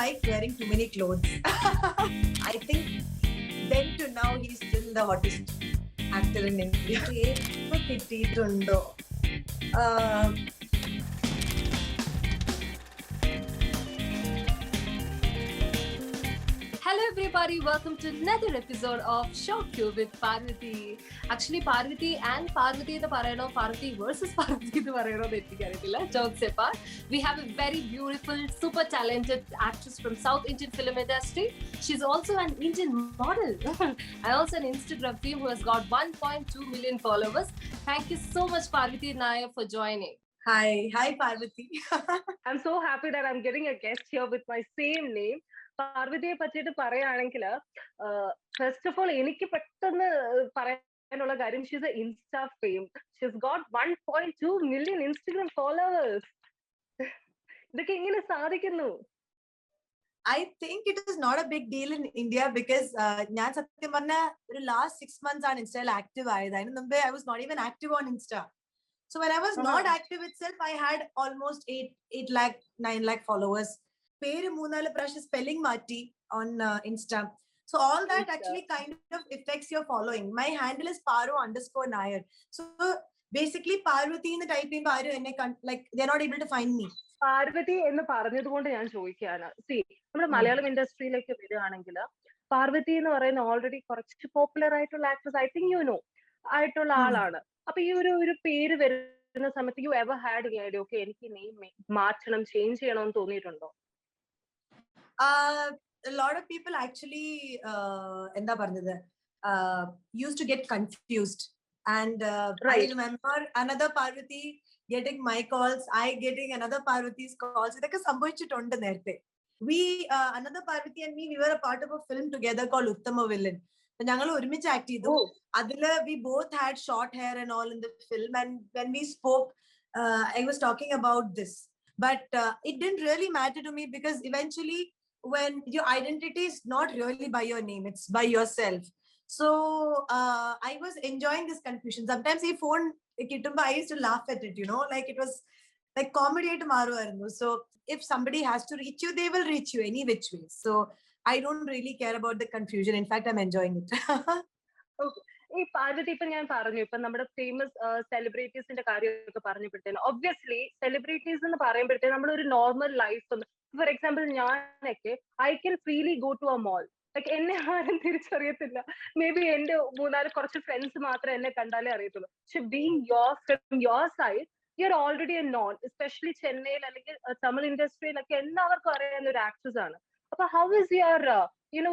like wearing too many clothes. I think then to now he's still the hottest actor in India. ഏത് കിട്ടിയിട്ടുണ്ടോ? Hello everybody, welcome to another episode of Shock You with Parvati. Actually, Parvati and Parvati the Parayano, Parvati versus Parvati the Parayano, jokes apart. We have a very beautiful, super talented actress from South Indian film industry. She's also an Indian model and also an Instagram fame who has got 1.2 million followers. Thank you so much, Parvati Nair, for joining. Hi Parvati. I'm so happy that I'm getting a guest here with my same name. പാർവതിയെ പറ്റിയിട്ട് പറയുകയാണെങ്കിൽ first of all എനിക്ക് പെട്ടെന്ന് പറയാനുള്ള കാര്യം she's A insta fame. She's got 1.2 million Instagram followers. ഇതൊക്കെ എങ്ങനെ സാധിക്കുന്നു? I think it is not a big deal in India because ഞാൻ സത്യം പറഞ്ഞ ഒരു last 6 months ആണ് ഇൻസ്റ്റയിൽ ആക്റ്റീവ് ആയത്. അതിന് മുമ്പേ I was not even active on Insta. So when I was not active itself, I had almost 8 lakh, 9 lakh followers. പേര് 3-4 പ്രാവശ്യം സ്പെല്ലിംഗ് മാറ്റി on Insta. So all that actually kind of affects your following. My handle is Paru_Nair. So basically Parvati എന്ന് type ചെയ്യുമ്പോൾ ആരും എന്നെ like they are not able to find me. Parvathi എന്ന് പറഞ്ഞത് കൊണ്ട് ഞാൻ ചോദിക്കുകയാണ്. സി നമ്മുടെ മലയാളം ഇൻഡസ്ട്രിയിലേക്ക് വരികയാണെങ്കിൽ പാർവതി എന്ന് പറയുന്ന ഓൾറെഡി കുറച്ച് പോപ്പുലർ ആയിട്ടുള്ള actress, I think you know ആയിട്ടുള്ള ആളാണ്. അപ്പൊ ഈ ഒരു പേര് വരുന്ന സമയത്ത് you ever had idea okay എനിക്ക് നെയിം മാറ്റണം, ചേഞ്ച് ചെയ്യണമെന്ന് തോന്നിയിട്ടുണ്ടോ? A lot of people actually എന്താ പറഞ്ഞത് used to get confused and I remember another Parvati getting my calls, I getting another Parvati's calls. ഇതൊക്കെ സംഭവിച്ചിട്ടുണ്ട് നേരത്തെ. We another Parvati and me, we were a part of a film together called Uttama Villain. ഞങ്ങൾ ഒരുമിച്ച് act ചെയ്തു. അതില് we both had short hair and all in the film, and when we spoke I was talking about this, but it didn't really matter to me because eventually when your identity is not really by your name, it's by yourself. So I was enjoying this confusion. Sometimes I phone kittumba, I used to laugh at it, you know, like it was like comedy aayittu maaruvarunnu. So if somebody has to reach you, they will reach you any which way. So I don't really care about the confusion. In fact, I'm enjoying it. Okay. ഈ പാർവതി ഇപ്പൊ ഞാൻ പറഞ്ഞു, ഇപ്പൊ നമ്മുടെ famous സെലിബ്രിറ്റീസിന്റെ കാര്യമൊക്കെ പറഞ്ഞപ്പോഴത്തേനും obviously celebrities എന്ന് പറയുമ്പോഴത്തേനും നമ്മളൊരു നോർമൽ ലൈഫ്, ഫോർ എക്സാമ്പിൾ ഞാനൊക്കെ I can freely go to a mall, like എന്നെ ആരും തിരിച്ചറിയത്തില്ല. മേ ബി എന്റെ 3-4 കുറച്ച് ഫ്രണ്ട്സ് മാത്രം എന്നെ കണ്ടാലേ അറിയത്തുള്ളൂ. പക്ഷെ being from your side you are already A non, especially ചെന്നൈയിൽ അല്ലെങ്കിൽ തമിഴ് ഇൻഡസ്ട്രിയിലൊക്കെ എല്ലാവർക്കും അറിയാവുന്ന ഒരു ആക്ട്രസ് ആണ്. അപ്പൊ ഹൗ ഇസ് യുവർ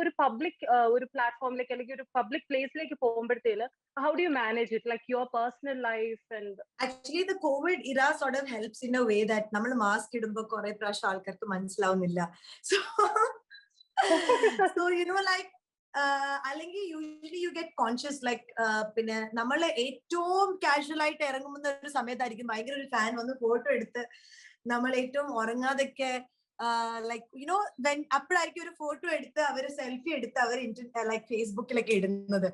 ഒരു പബ്ലിക് ഒരു പ്ലാറ്റ്ഫോമിലേക്ക് അല്ലെങ്കിൽ ഒരു public പ്ലേസിലേക്ക് പോകുമ്പോഴത്തേല് how do you manage it, like your personal life? And actually the COVID era sort of helps in a way that നമ്മൾ മാസ്ക് ഇടുമ്പോൾ കുറെ പ്രാവശ്യം ആൾക്കാർക്ക് മനസ്സിലാവുന്നില്ല. So you know, like അല്ലെങ്കിൽ usually you get conscious like പിന്നെ നമ്മൾ ഏറ്റവും കാഷ്വൽ ആയിട്ട് ഇറങ്ങുന്ന ഒരു സമയത്തായിരിക്കും ഭയങ്കര ഒരു ഫാൻ വന്ന് ഫോട്ടോ എടുത്ത് നമ്മൾ ഏറ്റവും ഉറങ്ങാതൊക്കെ like you know when അപ്പോഴായിരിക്കും ഒരു ഫോട്ടോ എടുത്ത് അവർ സെൽഫി എടുത്ത് അവർ ലൈക്ക് ഫേസ്ബുക്കിലൊക്കെ ഇടുന്നത്.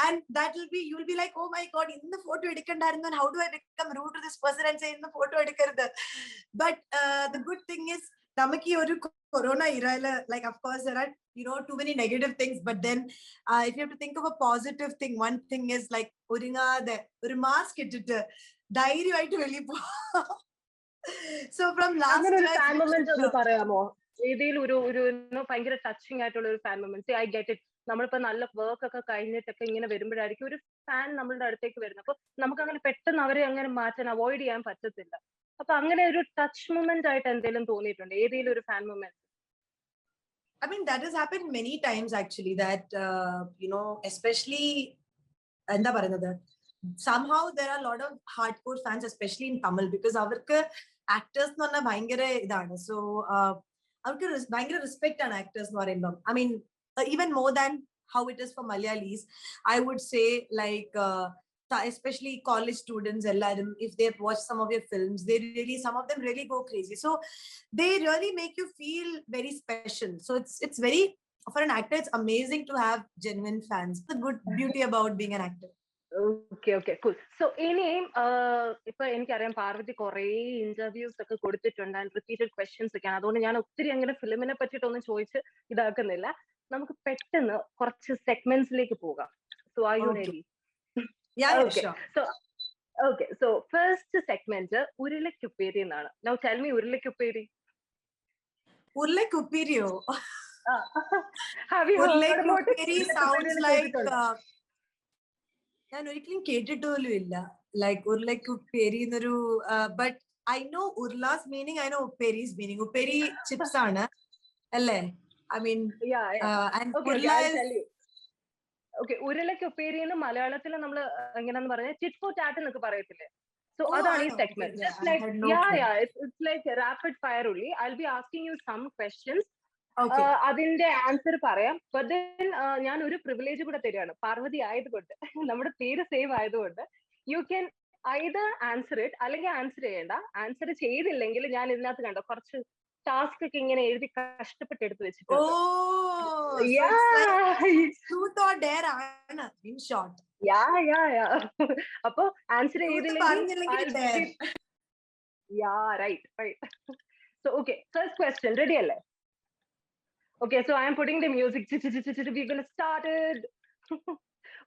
And that will be, you will be like, oh my god, ഇന്ന് photo എടുക്കണ്ടായിരുന്നു, and how do I become rude to this person and say ഇന്ന് photo എടുക്കരുത്. But the good thing is നമുക്ക് ഈ ഒരു corona ഇറയില് like of course there are you know too many negative things, but then if you have to think of a positive thing, one thing is like ഒരുങ്ങാതെ ഒരു mask ഇട്ടിട്ട് ധൈര്യമായിട്ട് വെളിയിൽ പോ. So from last fan moment ഒന്ന് പറയാമോ? ഏതെങ്കിലും ഒരു ഭയങ്കര ടച്ചിങ് ആയിട്ടുള്ള ഒരു fan moment? I get it, നമ്മളിപ്പോ നല്ല വർക്ക് ഒക്കെ കഴിഞ്ഞിട്ടൊക്കെ ഇങ്ങനെ വരുമ്പോഴായിരിക്കും ഒരു ഫാൻ നമ്മളുടെ അടുത്തേക്ക് വരുന്നത്. അപ്പൊ നമുക്ക് അങ്ങനെ പെട്ടെന്ന് അവരെ അങ്ങനെ മാറ്റാൻ അവോയ്ഡ് ചെയ്യാൻ പറ്റത്തില്ല. അപ്പൊ അങ്ങനെ ഒരു ടച്ച് മൊമെന്റ് ആയിട്ട് എന്തെങ്കിലും തോന്നിയിട്ടുണ്ട് ഏതെങ്കിലും ഒരു fan moment? I mean that has happened many times actually, that you know, especially എന്താ പറയുന്നത്, somehow there are a lot of hardcore fans, especially in Tamil, because അവർക്ക് actors എന്ന് പറഞ്ഞാൽ ഭയങ്കര ഇതാണ്. So അവർക്ക് ഭയങ്കര റെസ്പെക്ട് ആണ് actors എന്ന് പറയുമ്പോൾ. I mean even more than how it is for Malayalis, I would say, like especially college students ellarum, if they've watched some of your films, they really, some of them really go crazy. So they really make you feel very special. So it's very, for an actor it's amazing to have genuine fans. The good beauty about being an actor. Okay cool. So ഇനിയും ഇപ്പൊ എനിക്കറിയാം പാർവതി കുറേ interviews ഒക്കെ കൊടുത്തിട്ടുണ്ട് and repeated questions ഒക്കെയാണ്. അതുകൊണ്ട് ഞാൻ ഒത്തിരി അങ്ങനെ ഫിലിമിനെ പറ്റിയിട്ടൊന്നും ചോദിച്ച് ഇതാക്കുന്നില്ല. നമുക്ക് പെട്ടെന്ന് കുറച്ച് സെഗ്മെന്റ്സിലേക്ക് പോകാം. So are you Okay. Ready? Yeah, Okay. sure. So first segment ഉരുളക്കുപ്പേരി എന്നാണ്. Now tell me ഉരുളക്കുപ്പേരി. Urlekuppiriyo. Have you heard about it? Urlekuppiri sounds ഉരുളക്കുപ്പേരി like കേട്ടിട്ടുണ്ടോ? ഞാൻ ഒരിക്കലും കേട്ടിട്ട് പോലും ഇല്ല. Like Urlekuppiri എന്നൊരു but I know Urla's meaning, I know Upperi's meaning. Upperi chips ആണ് അല്ലേ? I mean Yeah. and Okay, Urla I'll is tell you. Okay, ഉരുളക്കുപ്പേരി എന്ന് മലയാളത്തിൽ നമ്മൾ എങ്ങനെയാന്ന് പറഞ്ഞാൽ ടിറ്റ് ഫോർ ടാറ്റ് എന്നൊക്കെ പറയത്തില്ലേ? So Oh, അതാണ് I ഈ know. Segment. Yeah, Just I like had no clue. it's like rapid fire only. I'll be asking you some questions. Okay. അതിന്റെ ആൻസർ പറയാം. But then ഞാൻ ഒരു പ്രിവിലേജ് കൂടെ തരികയാണ്. പാർവതി ആയതുകൊണ്ട് നമ്മുടെ പേര് സേവ് ആയതുകൊണ്ട് you can either answer it അല്ലെങ്കിൽ ആൻസർ ചെയ്യേണ്ട. ആൻസർ ചെയ്തില്ലെങ്കിൽ ഞാൻ ഇതിനകത്ത് കണ്ടോ കുറച്ച് ടാസ്ക് ഒക്കെ ഇങ്ങനെ എഴുതി കഷ്ടപ്പെട്ട് എടുത്ത് വെച്ചിട്ടുണ്ട്. Oh, so it's like truth or dare ആണ് in short. Yeah. അപ്പൊ ആൻസർ Truth ചെയ്തില്ലെങ്കിൽ പറഞ്ഞില്ലെങ്കിൽ dare. right. So okay, first question, ready അല്ലേ? Okay, so I am putting the music. We're gonna start it.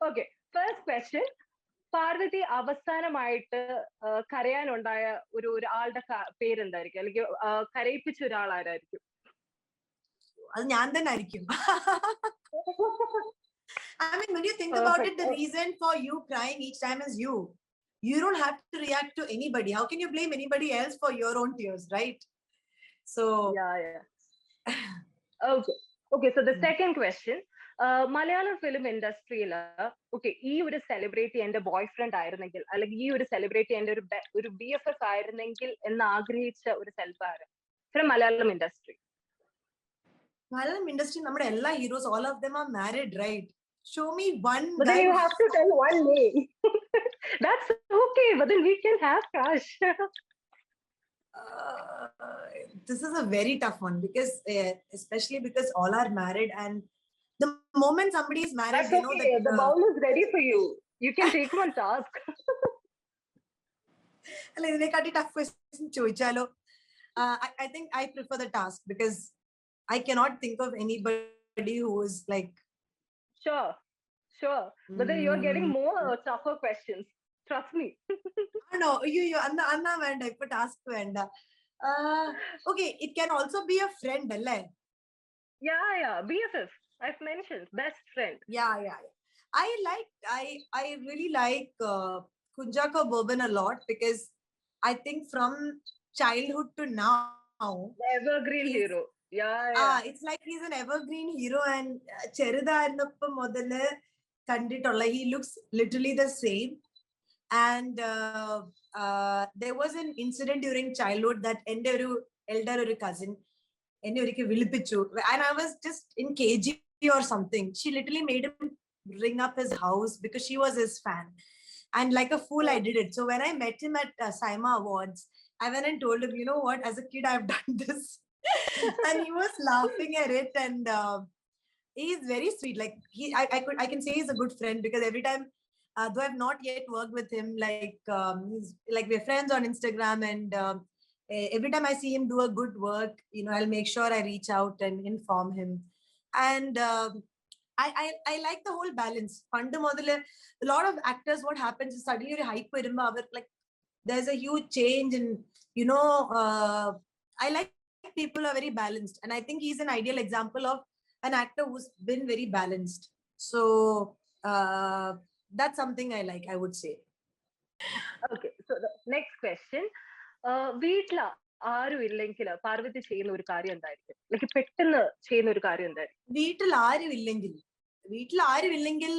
Okay, first question. Parvathi അവസാനമായിട്ട് കരയാനുണ്ടായ ഒരു ആളുടെ പേരെന്തായിരിക്കും? അല്ലെങ്കിൽ കരയിപ്പിച്ച ഒരാളാരായിരിക്കും? അത് ഞാൻ തന്നെ ആയിരിക്കും. I mean, when you think about it, the reason for you crying each time is you. You don't have to react to anybody. How can you blame anybody else for your own tears, right? So Yeah. Okay, so the second question. Malayalam film ഇൻഡസ്ട്രിയിൽ okay ഈ ഒരു celebrity എന്റെ boy friend ആയിരുന്നെങ്കിൽ അല്ലെങ്കിൽ ഈ ഒരു celebrity എന്റെ ഒരു BFF ആയിരുന്നെങ്കിൽ എന്ന് ആഗ്രഹിച്ച ഒരു സെൽഫാണ് from Malayalam industry? Malayalam industry, നമ്മുടെ എല്ലാ heroes, all of them are married, right? Show me one But guy. then you have to tell one name. That's okay, but then we can have crush. This is a very tough one because especially because all are married, and the moment somebody is married, That's they know okay. that The bowl is ready for you. You can take one task. അല്ല ഇതിനെക്കാട്ടി tough question ചോദിച്ചാലോ? I think I prefer the task because I cannot think of anybody who is like. Sure. But then you're getting more tougher questions. Trust me. No, you Anna venda ipo task venda. Okay, it can also be a friend, alle. Yeah. BFF. I've mentioned best friend. Yeah. I really like Kunjaka Bourbon a lot because I think from childhood to now, Evergreen hero. Yeah. It's like he's an evergreen hero, and Cherida arnappa modale kandittulla, he looks literally the same. And there was an incident during childhood that ende oru elder oru cousin enne orike vilippichu, and I was just in KG or something. She literally made him ring up his house because she was his fan, and like a fool I did it. So when I met him at Saima Awards, I went and told him, you know what, as a kid I've done this. And he was laughing at it, and he's very sweet. Like I can say he's a good friend because every time, though I've not yet worked with him, he's like, we're friends on Instagram, and every time I see him do a good work, I'll make sure I reach out and inform him. And I like the whole balance. A lot of actors, what happens is suddenly you're hype like there's a huge change, and I like people are very balanced, and I think he's an ideal example of an actor who's been very balanced. So that's something I like, I would say. Okay, so the next question. വീട്ടിൽ ആരും ഇല്ലെങ്കിൽ പാർവതി ചെയ്യുന്ന ഒരു കാര്യം എന്തായിരിക്കും? Like പെട്ടെന്ന് ചെയ്യുന്ന ഒരു കാര്യം എന്തായിരിക്കും? വീട്ടിൽ ആരും ഇല്ലെങ്കിൽ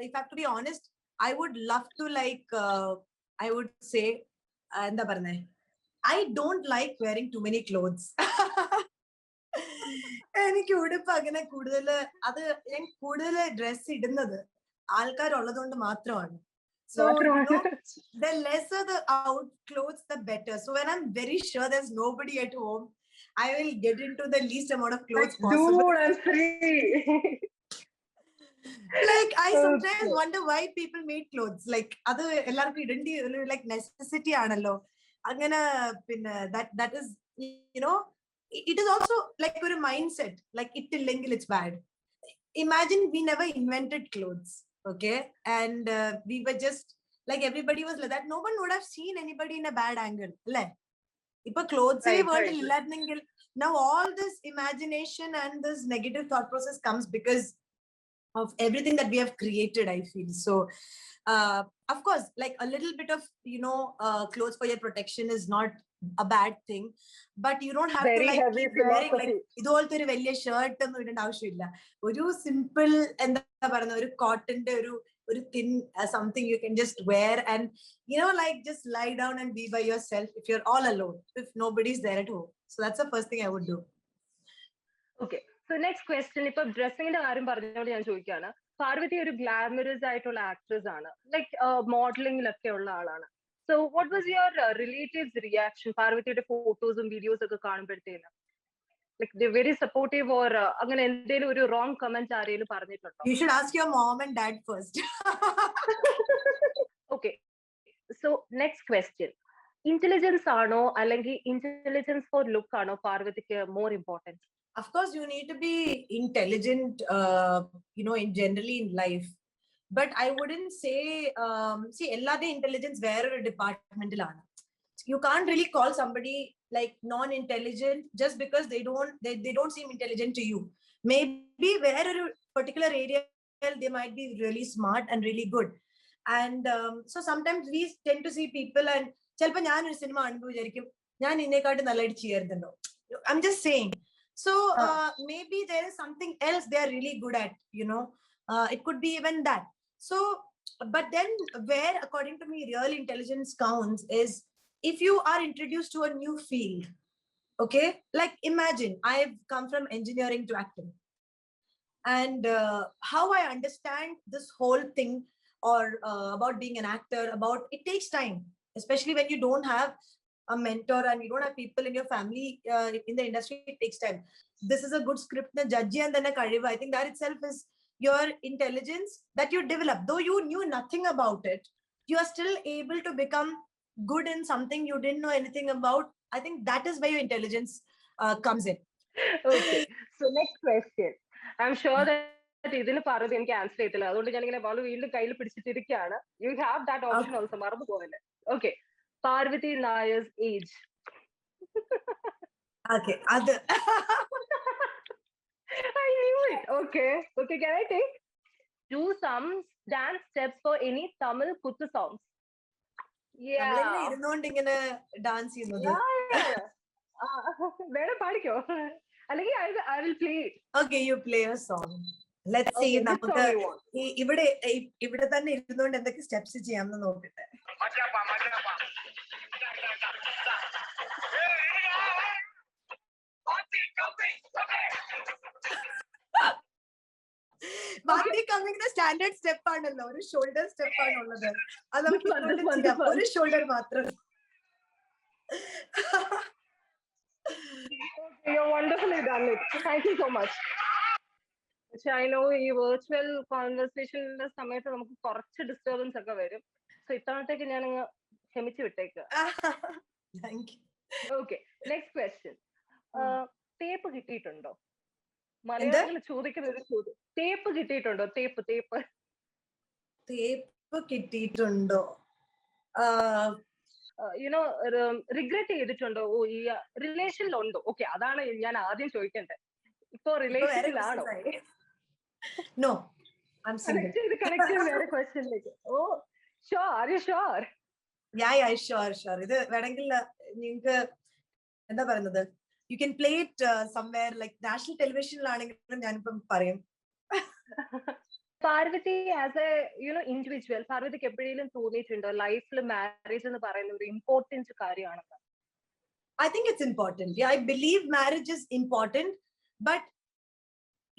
if I have to be honest, I would love to I would say എന്താ പറഞ്ഞേ, I don't like wearing too many clothes. എനിക്ക് ഉടുപ്പ് അങ്ങനെ കൂടുതൽ ഞാൻ കൂടുതൽ ഡ്രസ് ഇടുന്നത് ആൾക്കാരുള്ളതുകൊണ്ട് മാത്രമാണ്. So the lesser the out clothes, the better. So when I'm very sure there's nobody at home, I will get into the least amount of clothes possible. Dude, I'm free. Like I sometimes Okay. wonder why people made clothes. Like അത് എല്ലാവർക്കും ഇടേണ്ടി like necessity ആണല്ലോ. അങ്ങനെ പിന്നെ that is, you know, it is also like ഒരു mindset. Like ഇട്ടില്ലെങ്കിൽ it's bad. Imagine we never invented clothes, okay? And we were just like everybody was like that. No one would have seen anybody in a bad angle. Ipa clothes world illadnengil, now all this imagination and this negative thought process comes because of everything that we have created, I feel. So of course, like a little bit of, you know, clothes for your protection is not a bad thing, but you don't have Very to like heavy keep wearing like philosophy. ഇതുപോലത്തെ ഒരു വലിയ shirt ഒന്നും ഇടേണ്ട ആവശ്യമില്ല. ഒരു simple എന്താ പറയുന്ന ഒരു കോട്ടന്റെ ഒരു thin something you can just wear and, you know, like just lie down and be by yourself if you're all alone, if nobody's there at home. So that's the first thing I would do. Okay, so next question, ഇപ്പൊ ഡ്രസ്സിംഗിന്റെ കാര്യം പറഞ്ഞുകൊണ്ട് ഞാൻ ചോദിക്കുകയാണ്. പാർവതി ഒരു glamorous ആയിട്ടുള്ള actress ആണ്, like മോഡലിംഗിലൊക്കെ ഉള്ള ആളാണ്. So what was your relatives reaction പാർവതിയുടെ ഫോട്ടോസും വീഡിയോസും ഒക്കെ കാണുമ്പോഴത്തേന്? Like they're very supportive or അങ്ങനെ എന്തെങ്കിലും ഒരു wrong comment ആരെങ്കിലും പറഞ്ഞിട്ടുണ്ടോ? You should ask your mom and dad first. Okay, so next question, intelligence ആണോ അല്ലെങ്കിൽ intelligence for look ആണോ പാർവതിക്ക് more important? Of course, you need to be intelligent, you know, in generally in life. But I wouldn't say, see, ellade intelligence where a departmental aana. You can't really call somebody like non-intelligent just because they don't seem intelligent to you. Maybe where a particular area they might be really smart and really good. And so sometimes we tend to see people and chelpa njan oru cinema andu vicharikum njan innekattu nalladi cheyarudendo. I'm just saying. So maybe there is something else they are really good at, you know. It could be even that. So, but then where, according to me, real intelligence counts is if you are introduced to a new field, okay? Like imagine I've come from engineering to acting. And how I understand this whole thing or about being an actor, about it takes time, especially when you don't have a mentor and you don't have people in your family in the industry. It takes time. This is a good script na judge and then a kariva. I think that itself is your intelligence that you develop. Though you knew nothing about it, you are still able to become good in something you didn't know anything about. I think that is where your intelligence comes in. Okay, so next question, I'm sure that ഇതിന് പാർവതി എനിക്ക് answer ചെയ്തില്ല, അതുകൊണ്ട് ഞാൻ ഇങ്ങനെ വളരെ വീണ്ടും കയ്യിൽ പിടിച്ചിട്ടിരിക്കുകയാണ്. You have that option also, മറന്നു പോകല്ലേ. Okay, Parvati Nayar's age. Okay, other. I knew it. Okay, can I take? Do some dance steps for any Tamil kuttu songs. Yeah. ഇരുന്നോണ്ട് ഇങ്ങനെ ഡാൻസ് ചെയ്യുന്നത്. വേണം പാടിക്കോ, അല്ലെങ്കിൽ I will play it. Okay, you play a song. Let's see. നമുക്ക് ഇവിടെ തന്നെ ഇരുന്നുകൊണ്ട് എന്തൊക്കെ സ്റ്റെപ്സ് ചെയ്യാമെന്ന് നോക്കട്ടെ. ബാക്കി കമ്മിങ് സ്റ്റാൻഡേർഡ് സ്റ്റെപ്പ് ആണല്ലോ, ഒരു ഷോൾഡർ സ്റ്റെപ്പ് ആണുള്ളത്. അത് നമുക്ക് ഒരു ഷോൾഡർ മാത്രം. You're wonderfully done it. Thank you so much. പക്ഷെ I know ഈ വെർച്വൽ കോൺവെർസേഷന്റെ സമയത്ത് നമുക്ക് കുറച്ച് ഡിസ്റ്റർബൻസ് ഒക്കെ വരും. സോ ഇത്തവണത്തേക്ക് ഞാൻ അങ്ങ് ക്ഷമിച്ചു വിട്ടേക്ക്. Okay, next question. തേപ്പ് കിട്ടിയിട്ടുണ്ടോ? മലയാളത്തിൽ ചോദിക്കുന്ന ഒരു ചോദ്യം. തേപ്പ് കിട്ടിയിട്ടുണ്ടോ? തേപ്പ് കിട്ടിയിട്ടുണ്ടോ? യുനോ റിഗ്രറ്റ് ചെയ്തിട്ടുണ്ടോ? ഓ, ഈ റിലേഷനിലുണ്ടോ? ഓക്കെ, അതാണ് ഞാൻ ആദ്യം ചോദിക്കേണ്ടത്. ഇപ്പൊ റിലേഷനിലാണോ? No, I'm single. Connect വേറെ ക്വസ്റ്റ്യനിലേക്ക്. ഓ, sure, are you sure? Yeah, sure. ഇത് വേണമെങ്കിൽ നിങ്ങൾക്ക് എന്താ പറയുന്നത്, you can play it somewhere like national televisionലാണെങ്കിലും ഞാനിപ്പം പറയും. പാർവതി ആസ് എ ഇൻഡിവിജ്വൽ, പാർവതിക്ക് എപ്പോഴെങ്കിലും തോന്നിയിട്ടുണ്ടോ ലൈഫിൽ മാരേജ് എന്ന് പറയുന്ന ഒരു ഇമ്പോർട്ടന്റ് കാര്യമാണെന്ന്? I think it's important. Yeah, I believe marriage is important, but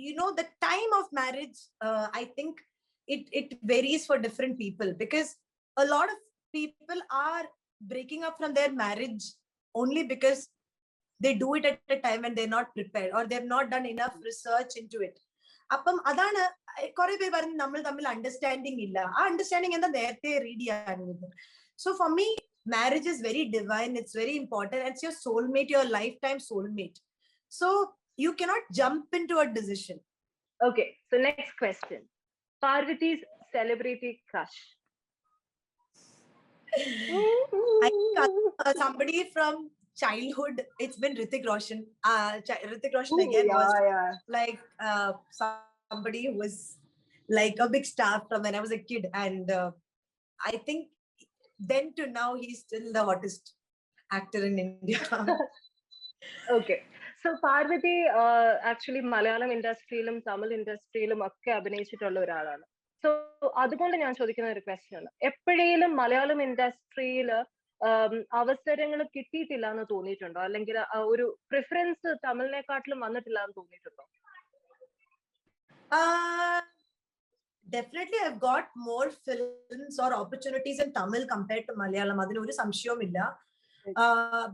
you know, the time of marriage, I think it varies for different people, because a lot of people are breaking up from their marriage only because they do it at a time when they're not prepared or they've not done enough research into it. Appam adana കുറെ പേര് പറഞ്ഞു നമ്മൾ തമ്മിൽ understanding ഇല്ല. ആ understanding എന്താ നേരത്തെ read ചെയ്യാനുള്ളത്. So for me marriage is very divine, it's very important, it's your soulmate, your lifetime soulmate. So you cannot jump into a decision. Okay, so next question. Parvati's celebrity crush. I think somebody from childhood, it's been Hrithik Roshan. Hrithik Roshan again was like somebody who was like a big star from when I was a kid, and I think then to now he's still the hottest actor in India. Okay, so Parvati actually Malayalam ഇൻഡസ്ട്രിയിലും തമിഴ് ഇൻഡസ്ട്രിയിലും ഒക്കെ അഭിനയിച്ചിട്ടുള്ള ഒരാളാണ്. So അതുകൊണ്ട് ഞാൻ ചോദിക്കുന്ന ഒരു question ആണ്, എപ്പോഴേലും മലയാളം ഇൻഡസ്ട്രിയിൽ അവസരങ്ങൾ കിട്ടിയിട്ടില്ല എന്ന് തോന്നിയിട്ടുണ്ടോ, അല്ലെങ്കിൽ ഒരു പ്രിഫറൻസ് തമിഴിനെക്കാട്ടിലും വന്നിട്ടില്ല എന്ന് തോന്നിയിട്ടുണ്ടോ? Definitely I've got more films or opportunities in Tamil compared to Malayalam. Adinu oru samshayam illa.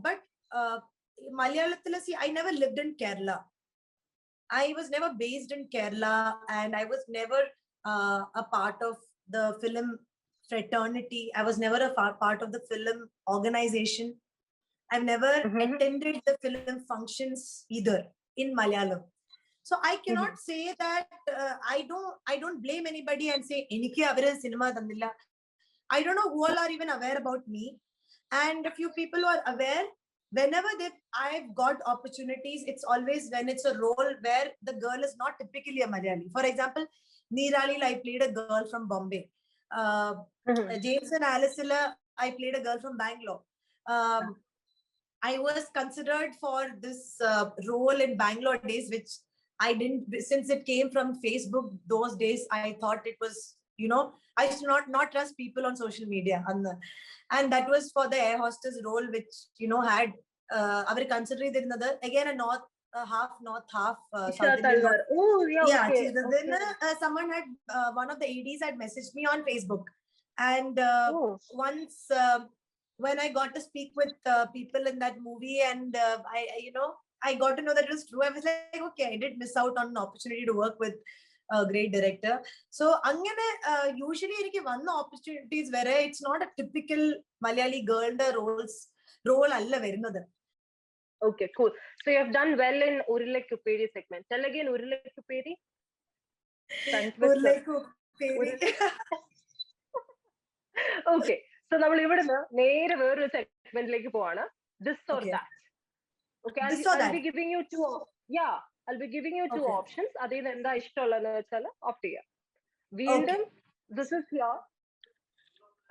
But Malayalam, see, I never lived in Kerala. I was never based in Kerala, and I was never a part of the film fraternity. I was never a part of the film organization. I've never attended the film functions either in Malayalam. So I cannot say that I don't blame anybody and say enike avare cinema thandilla. I don't know who all are even aware about me, and a few people who are aware, whenever I've got opportunities, it's always when it's a role where the girl is not typically a Malayali. For example, Neeralil, I played a girl from Bombay. James and Alicilla, I played a girl from Bangalore. I was considered for this role in Bangalore days, which I didn't, since it came from Facebook those days, I thought it was, you know, I used to not trust people on social media. And that was for the air hostess role, which, you know, had, considering another, again, half North, half South Indian. Oh, yeah, okay. Then someone had, one of the ADs had messaged me on Facebook. And once, when I got to speak with people in that movie, and I got to know that it was true, I was like, okay, I did miss out on an opportunity to work with a great director. So angane usually irike vanna opportunities where it's not a typical Malayali girl role alla varunadu. Okay, cool. So you have done well in Urillekkuppedi segment. Tell again Urillekkuppedi. Urillekkuppedi. Okay, so നമ്മൾ ഇവിടുന്ന് നേരെ വേറൊരു സെഗ്മെന്റിലേക്ക് പോവാണ്, this or that. Okay, I'll be giving you two. Yeah, I'll be giving you two options. Adil enda ishtamullanu vechal opt cheya. Veendum, this is your.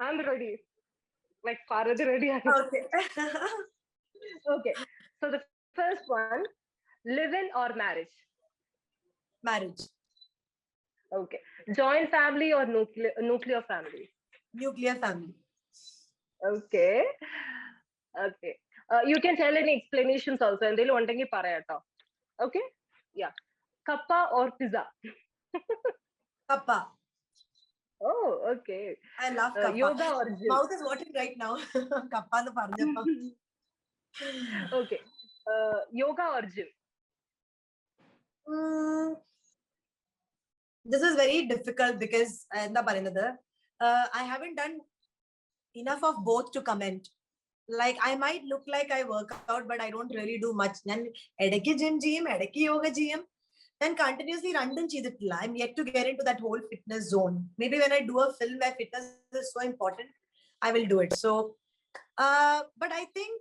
I'm ready. Like Parvati ready. Okay. Okay. So the first one, live-in or marriage? Marriage. Okay. Joint family or nuclear family? Nuclear family. Okay. Okay. You can tell any explanations also. എന്തെങ്കിലും ഉണ്ടെങ്കിൽ പറയാട്ടോ. Okay? Yeah. Kappa or pizza? Kappa. Oh, okay. I love kappa. Yoga or gym? Mouth is watering right now. Kappa nu paranjappa. Okay. Yoga or gym? This is very difficult because I haven't done enough of both to comment. Like I might look like I work out, but I don't really do much. Then edaki gym GM, edaki yoga GM, then continuously random cheyittilla. I'm yet to get into that whole fitness zone. Maybe when I do a film where fitness is so important, I will do it. So, but I think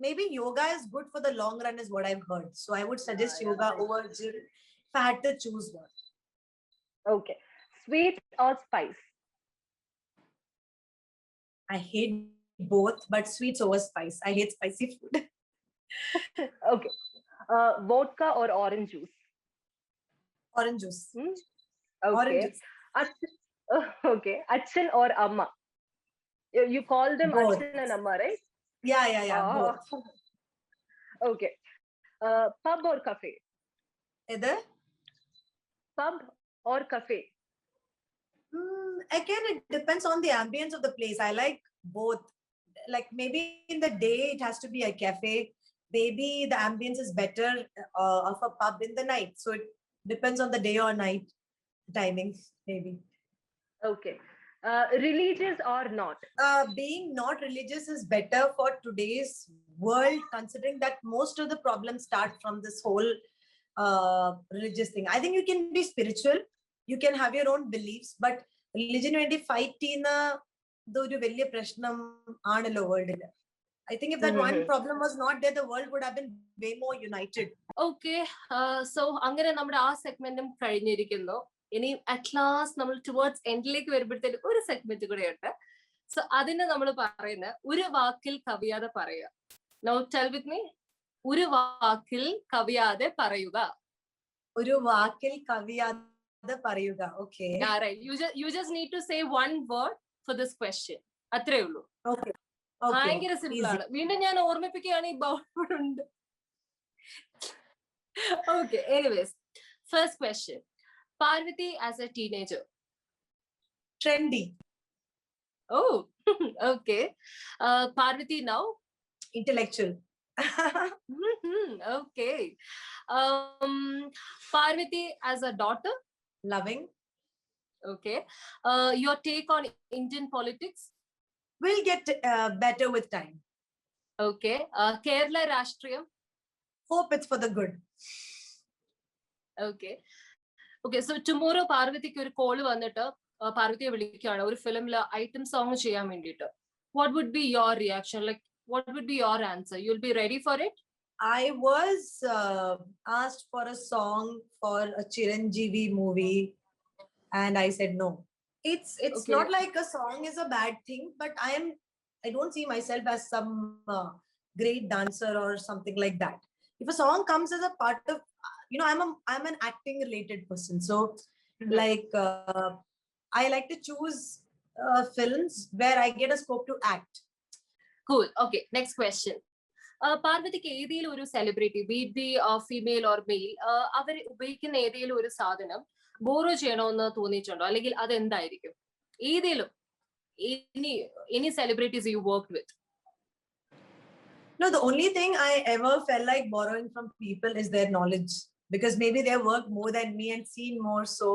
maybe yoga is good for the long run, is what I've heard. So I would suggest yoga over gym if I had to choose one. Okay. Sweet or spice? I hate both, but sweets over spice. I hate spicy food. Okay. Vodka or orange juice? Orange juice. Okay. Orange juice. Okay. Achan or Amma? You call them both. Achan and Amma, right? Yeah. Both. Okay. Pub or cafe? Either? Pub or cafe? Again, it depends on the ambience of the place. I like both. Like maybe in the day it has to be a cafe. Maybe the ambience is better of a pub in the night. So depends on the day or night timing, maybe. Okay. Religious or not? Being not religious is better for today's world, considering that most of the problems start from this whole religious thing. I think you can be spiritual, you can have your own beliefs, but religion വേണ്ടി fight ചെയ്യുന്ന ഇതൊരു വലിയ പ്രശ്നം ആണല്ലോ വേൾഡിൽ. I think if that one problem was not there, the world would have been way more united. Okay, so അങ്ങനെ നമ്മുടെ ആ സെഗ്മെന്റും കഴിഞ്ഞിരിക്കുന്നു. ഇനി അറ്റ് ലാസ്റ്റ് നമ്മൾ ടുവേർഡ്സ് എൻഡിലേക്ക് വരുമ്പോഴത്തേക്ക് ഒരു സെഗ്മെന്റ് കൂടെ ഉണ്ട്. സോ അതിന് നമ്മൾ പറയുന്ന ഒരു വാക്കിൽ കവിയാതെ പറയുക. Now tell with me. ഒരു വാക്കിൽ കവിയാതെ പറയുക. ഒരു വാക്കിൽ കവിയാതെ പറയുക. Okay. Yeah, right. You just need to say one word for this question. അത്രേ ഉള്ളൂ. Okay. ഭയങ്കര സിമ്പിൾ ആണ്. വീണ്ടും ഞാൻ ഓർമ്മിപ്പിക്കുകയാണ്, ഈ ബൗണ്ട് ഉണ്ട്. Okay, anyways, first question. Parvati as a teenager. Trendy. Oh, okay. Parvati now. Intellectual. Okay. Parvati as a daughter. Loving. Okay. Your take on Indian politics. Will get better with time. Okay. Kerala Rashtriyam. Hope it's for the good. Okay. Okay, so tomorrow പാർവതിക്ക് ഒരു call വന്നിട്ട് പാർവതിയെ വിളിക്കുകയാണ് ഒരു ഫിലിമില് item song ചെയ്യാൻ വേണ്ടിയിട്ട്. What would be your reaction? Like, what would be your answer? You'll be ready for it? I was asked for a song for a Chiranjeevi movie, and I said no. It's Okay. not like a song is a bad thing, but I don't see myself as some great dancer or something like that. If a song comes as a part of, you know, I'm an acting related person, so like I like to choose films where I get a scope to act. Cool. Okay, next question. പാർവതിക്ക് ഏതെങ്കിലും ഒരു celebrity, be female or male, അവർ ഉപയോഗിക്കുന്ന ഏതെങ്കിലും ഒരു സാധനം borrow ചെയ്യണമെന്ന് തോന്നിയിട്ടുണ്ടോ? അല്ലെങ്കിൽ അതെന്തായിരിക്കും? ഏതെങ്കിലും any celebrities you worked with? No, the only thing I ever felt like borrowing from people is their knowledge, because maybe they've worked more than me and seen more. So,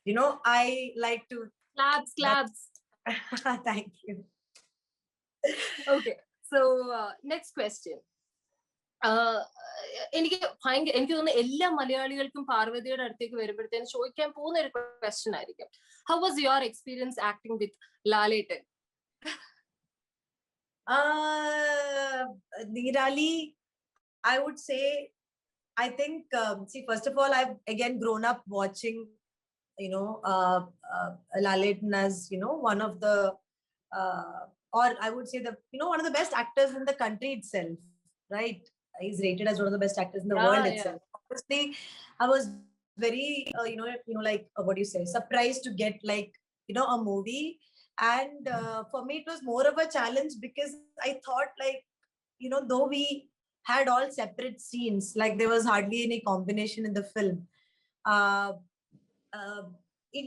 you know, I like to Claps. Thank you. Okay, so next question. എനിക്ക് തോന്നുന്നു എല്ലാ മലയാളികൾക്കും പാർവതിയുടെ അടുത്തേക്ക് വരുമ്പോഴത്തേനും ചോദിക്കാൻ പോകുന്ന ഒരു ക്വസ്റ്റ്യൻ ആയിരിക്കും. How was your experience acting with Laletan? Nirali, I would say, I think, see, first of all, I've again grown up watching, you know, Laletan as, you know, one of the, or I would say one of the best actors in the country itself, right? He's rated as one of the best actors in the world itself. Obviously, I was very, like, what do you say, surprised to get, like, you know, a movie. And for me, it was more of a challenge, because I thought, like, you know, though we had all separate scenes, like there was hardly any combination in the film.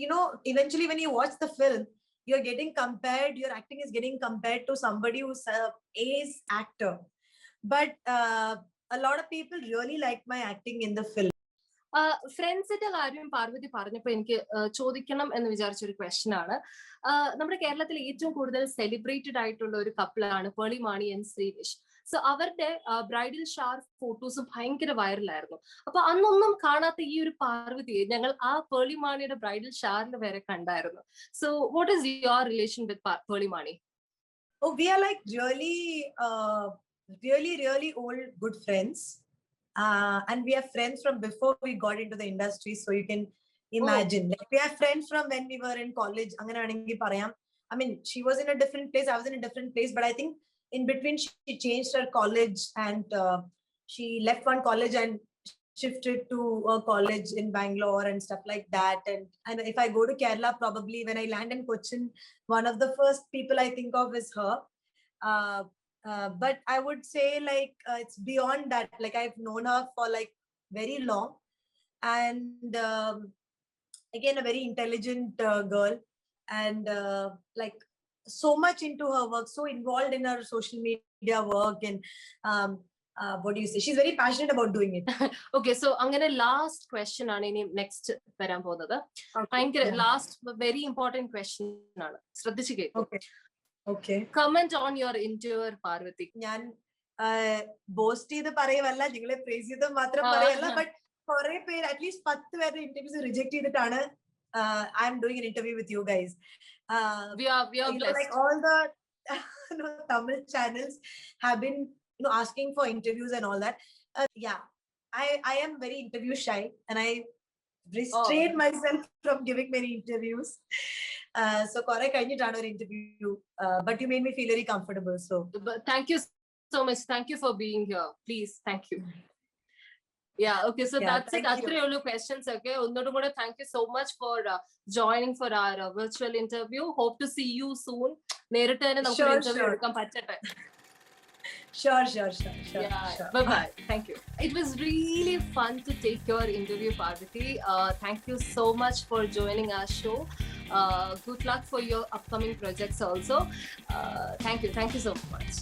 You know, eventually when you watch the film, you're getting compared, your acting is getting compared to somebody who's a ace actor. But a lot of people really liked my acting in the film. ഫ്രണ്ട്സിന്റെ കാര്യം പാർവതി പറഞ്ഞപ്പോ എനിക്ക് ചോദിക്കണം എന്ന് വിചാരിച്ചൊരു question ആണ്. നമ്മുടെ കേരളത്തിൽ ഏറ്റവും കൂടുതൽ സെലിബ്രേറ്റഡ് ആയിട്ടുള്ള ഒരു കപ്പിളാണ് പേളി മാണി ആൻഡ് ശ്രീനിഷ്. സോ അവരുടെ ബ്രൈഡൽ ഷവർ ഫോട്ടോസും ഭയങ്കര വൈറലായിരുന്നു. അപ്പൊ അന്നൊന്നും കാണാത്ത ഈ ഒരു പാർവതിയെ ഞങ്ങൾ ആ പേളി മാണിയുടെ ബ്രൈഡൽ ഷവറിൽ വരെ കണ്ടായിരുന്നു. So what is your relation with Pearle Mani? Oh, we are like really old good friends. And we are friends from before we got into the industry, so you can imagine. Like, we are friends from when we were in college. I mean, she was in a different place, I was in a different place, but I think in between she changed her college, and she left one college and shifted to a college in Bangalore and stuff like that. And if I go to Kerala, probably when I land in Cochin, one of the first people I think of is her. But I would say, like, it's beyond that. Like, I've known her for like very long, and again, a very intelligent girl, and like so much into her work, so involved in her social media work, and what do you say? She's very passionate about doing it. Okay, so അങ്ങനെ last question ആണ് ഇനി next വരാൻ പോകുന്നത്. ഭയങ്കര last very important question ആണ്, ശ്രദ്ധിച്ചു കേൾക്കും. Okay. Comment on your interview Parvathy. ഞാൻ ബോസ്റ്റ് ചെയ്ത് പറയുവല്ല, നിങ്ങളെ പ്രേസ് ചെയ്ത് മാത്രം പറയല്ല, ബട്ട് കുറെ പേര് അറ്റ്ലീസ്റ്റ് 10 പേരുടെ ഇന്റർവ്യൂസ് റിജക്ട് ചെയ്തിട്ടാണ് I am doing an interview with you guys. We are blessed. Like all the Tamil channels have been asking for interviews and all that. Yeah, I am very interview shy and I restrain myself from giving many interviews. So kore kanjitana or interview, but you made me feel very comfortable, so but thank you so much, thank you for being here, please, thank you. Yeah, okay, so that's it. Athre ullu questions. Okay, onnodu kuda thank you so much for joining for our virtual interview. Hope to see you soon. Neritte thane namukku interview edukkan pachatte. Sure. Yeah. Bye. Thank you. It was really fun to take your interview, Parvati. Thank you so much for joining our show. Good luck for your upcoming projects also. Thank you so much.